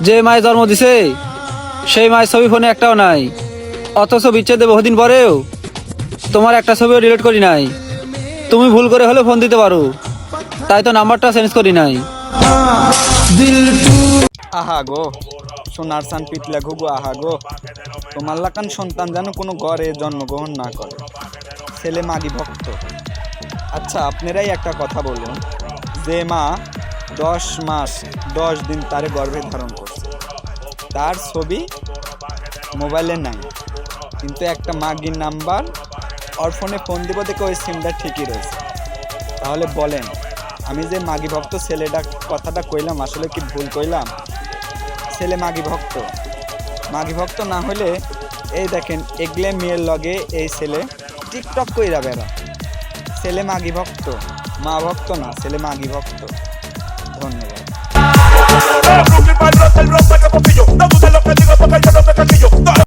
যে মায়ের জন্ম দিছে সেই মায়ের ছবি ফোনে একটাও নাই, অথচ বিচ্ছেদে বহুদিন পরেও তোমার একটা ছবিও ডিলিট করি নাই। তুমি ভুল করে হলে ফোন দিতে পারো, তাই তো নাম্বারটা চেঞ্জ করি নাই। আহা গো সোনার চান পিতলা ঘুঘু, আহা গো তোমার লাকান সন্তান যেন কোনো ঘরে জন্মগ্রহণ না করে, ছেলে মাগি ভক্ত। আচ্ছা আপনারাই একটা কথা বলুন, যে মা 10 মাস 10 দিন তারে গর্ভে ধারণ করছে, তার ছবি মোবাইলে নাই, কিন্তু একটা মাগির নাম্বার ওর ফোনে ফোন দিব দেখে ওই সিমটা ঠিকই রয়েছে। তাহলে বলেন আমি যে মাগি ভক্ত ছেলেটা কথাটা কইলাম আসলে কি ভুল কইলাম? ছেলে মাগি ভক্ত, মাগি ভক্ত না হলে এই দেখেন এগলে মেয়ের লগে এই ছেলে টিকটক কইরা বেড়া। ছেলে মাগি ভক্ত, মা ভক্ত না, ছেলে মাগি ভক্ত। ধন্যবাদ।